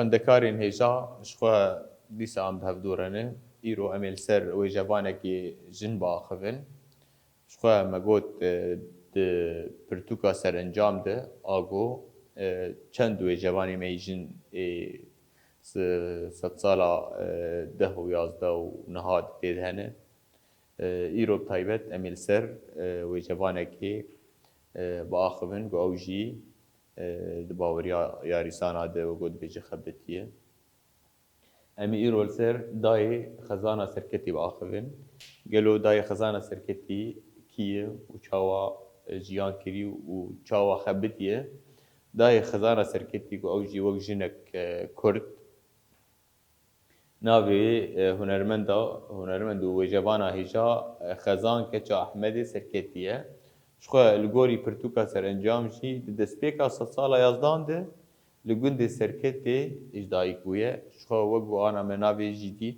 خوندکارین هێژا شخوا دیسا ئەم هەڤدوورەنە ئیرۆ ئەمێ لەسەر وێ ژەڤانێکی ژن باخivin شخوا me got pirtûka serencam de ago çend wê cevanê me jin sed sala deh û yazda û niha tê de hene îro bi taybet em ê li ser wê cevanekê biaxivin ku ew jî di baweriya yarîsana de we got dibêje xebitiye. Em ê îro li ser dayê xezana serketî biaxivin. Gelo dayê xezana serketî kî ye û çawa jiyan kirî û çawa xebitiye. Dayê xezana serketî ku ew jî wek jinek Kurd navê hunermend û wê cevana hêja Xezan Keça Ehmedê serketî ye. Jixwe li gorî pirtûka serencam jî di destpêka sed sala yazdan de li gundê serketê ji dayîk bûye. Jixwe wek ku ana me navê jî dît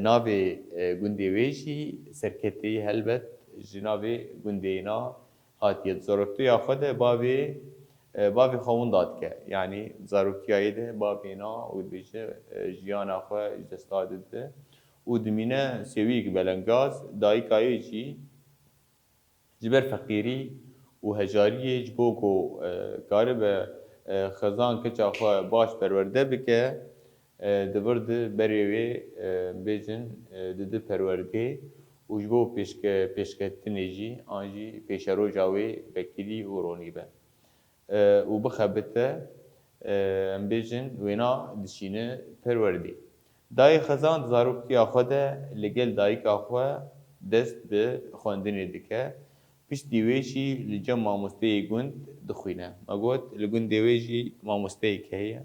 navê gundê wê jî serketê helbet ji navê gundê na hatiye. Di zaroktiya xwe de bavê xewinda dike. Yani zaroktiyayê de bavê na û dibêje jiyana xwe ji desta dide û dimîne sêwiyek belengaz dayîkayê jî ji ber feqîrî û hejariyê ji bo ku karibe xezan keça xwe baş perwerde bike divir di berê wê bêjin didi perwerdê û ji bo pêşketinê jî an jî pêşeroja wê vekilî û ronî be. û bixebite em bêjin wêna dişîne perwerdê. Dayê Xezan di zaroktiya xwe de li gel dayîka xwe dest bi xwendinê dike. Piştî wê jî li cem mamosteyê gund dixwîne. Me got li gundê wê jî mamosteyek heye.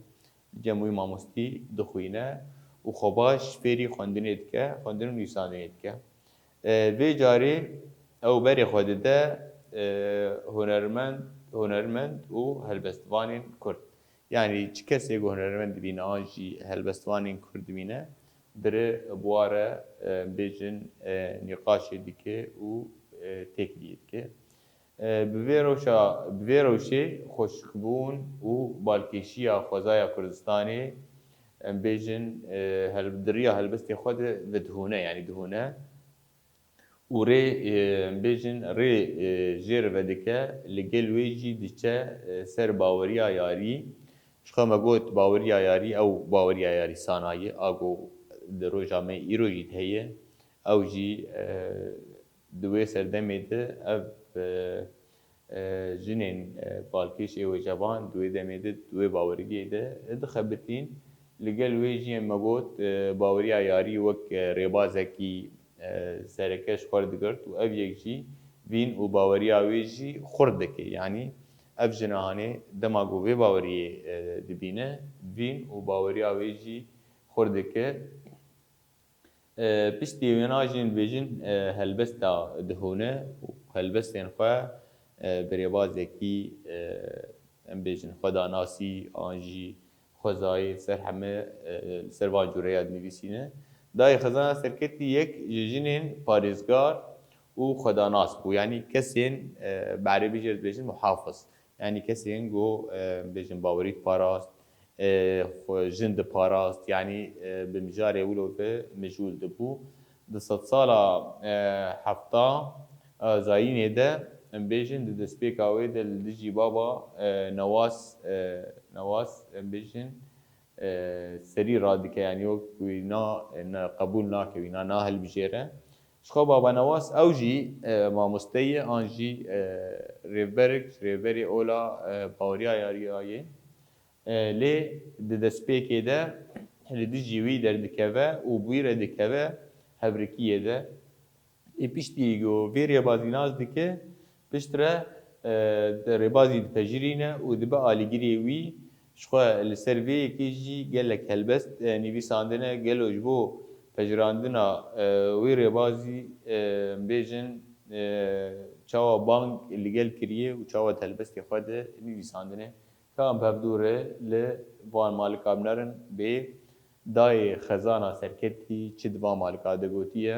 Li cem wî mamostî dixwîne û xwe baş fêrî xwendinê dike, xwendin û nivîsandinê dike. Vê carê ew berê xwe dide hunermend û helbestvanên Kurd. Yani çi kesê ku hunermend dibîne an jî helbestvanên Kurd dibîne bire buware bêjin nîqaşê dike û têkiliyê dike. Bi vê rewşê xweşikbûn û balkêşiya xwezaya Kurdistanê em bêjin diriya helbestê xwe de vedihûne yani dihûne û rê em bêjin rê jêr vedike li gel wê jî diçe ser baweriya yarî. Jixwe me got baweriya yarî ew baweriya yarîsana ye ago di roja me îro jî heye ew jî di wê serdemê de ev jinên balkêşê wê cevan di wê demê de di wê baweriyê de dixebitîn. Li gel wê jî em me got baweriya yarî wek rêbazekî serekeş xwar digirt û ev yek jî vîn û baweriya wê jî xur dike. Yani ev jinahanê dema ku vê baweriyê dibîne vîn û baweriya wê jî xur dike. Piştî wêna jî dibêjin helbesta dihûne û helbestên xwe bi rêbazekî em bêjin xwedanasî an jî xwezayê ser heme li ser van cûreya dinivîsîne. Dayê Xezana serketî yek ji jinên parêzgar û xwedanas bû. Yani kesên bi erebî jê dibêjin muhafiz. Yani kesên ku bêjin bawerî diparast, jin diparast yani bi mijarê wilo ve mijûl dibû. Di sed sala hefta zayînê de em bêjin di destpêka wê de li dijî baba Newas em bêjin serî radike yani wek wî qebûl nake wî nahilbijêre. Jixwe baba Newas ew jî mamoste ye an jî rêvberê ola baweriya yarîyayê. Lê di destpêkê de li dijî wî derdikeve û wî re dikeve hevrikiyê de. Piştî ku vê rêbazî nas dike pişt re rêbazî dipejirîne û dibe alîgirê wî. Jixwe li ser vê yekê jî gelek helbest nivîsandine gelo ji bo pejirandina wê rêbazî em bêjin çawa bang li gel kiriye û çawa helbestê xwe de nivîsandine. Ka em hevdûre li van malika binarin bê dayê Xezana serketî çi di van malika de gotiye.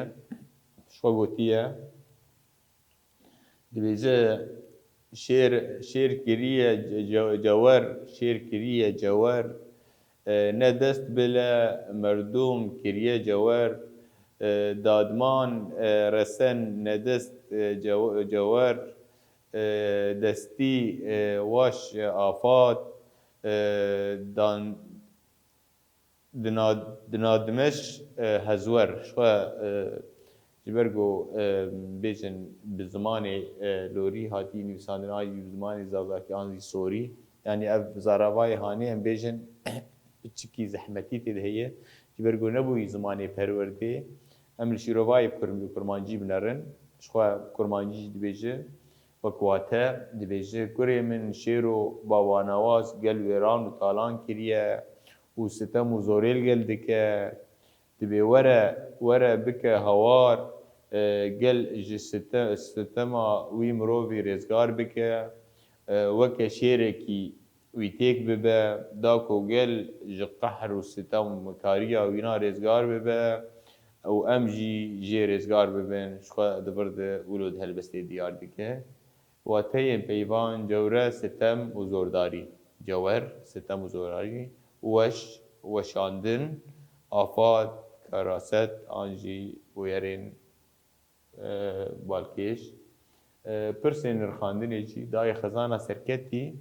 Jixwe gotiye dibêje şêr kiriye cewer نه دست بله مردم کریه جوار دادمان رسن نه دست جوار دستی واش آفات دان دنادمش هزور شو جبرگو بیشن بزمانی لوری هاتی نویساندنای بزمانی زازاکی آنزی سوری یعنی اف زاراوای هانی هم بیشن چکی زحمتی تدهیه جبرگو نبوی زمانی پرورده هم الشیروای کرمانجی بنرن شو کرمانجی دبیجه وکواته دبیجه کره من شیرو باوانواز گل ویران و تالان کریه و ستم و زوریل گل دکه دبی وره بکه هوار گل جی ستما وی مروی رزگار بکه وکه شیره کی وی تیک ببه داکو گل جی قحر و ستم کاریا وینا رزگار ببه او ام جی رزگار ببین شخوا دبرده ولود هلبستی دیار دکه و تیم پیوان جوره ستم و زورداری جوهر ستم و زورداری وشاندن آفات کراست آنجی ویرین بالکیش پرسین رخاندنی چی دای خزانه سرکتی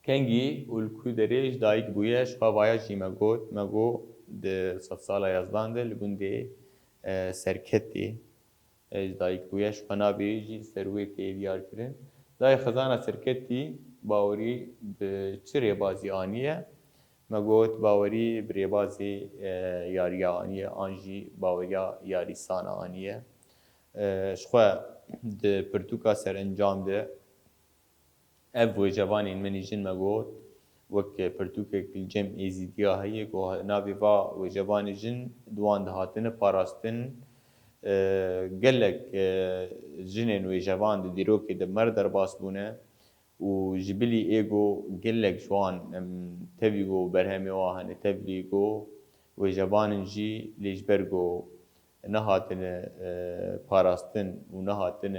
کنگی الکو دریج دایک بویش خوابایا چی مگو ده صد ساله یزدان ده لگونده سرکتی دایک بویش خنابی جی سروی که دیار کرن دای خزانه سرکتی باوری به چری بازی آنیه مگوت باوری بریبازی یاریا آنیه آنجی باوریا یاریسان آنیه شخوا ده پرتوکا سر انجام ده اف و جوانی منی جن مگوت وک پرتوکا کل جم ایزیدیا هیه گو ناوی با و جوانی جن دوان دهاتن پاراستن گلک جنین و جوان ده دیروکی ده مردر باس بونه و جبلی ایگو گلک جوان تبیگو برهمی واهن تبیگو و جوانن جی لیجبرگو نهاتن پاراستن و نهاتن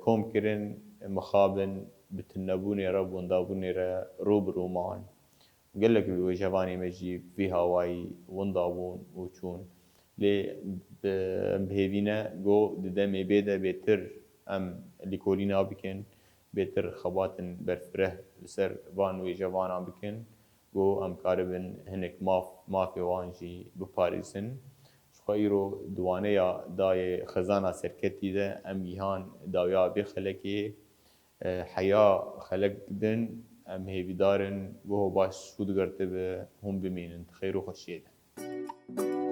کوم کرن مخابن بتنبونی را وندابونی را روب رومان گلک و جوانی مجی فی هوایی وندابون و چون لی بهوینه گو ددمی بیده بیتر ام لیکولینا بکن بهتر خباتن برفره سر وان و جوانان بکن گو ام کاربن هنک مافی وانجی بپاریسن شخایرو دوانه یا دای خزانه سرکتی ده ام ایهان داویا بی خلکی حیا خلق دن ام هیویدارن گو باش شود گرته به هم بمینن خیر و خوشیه ده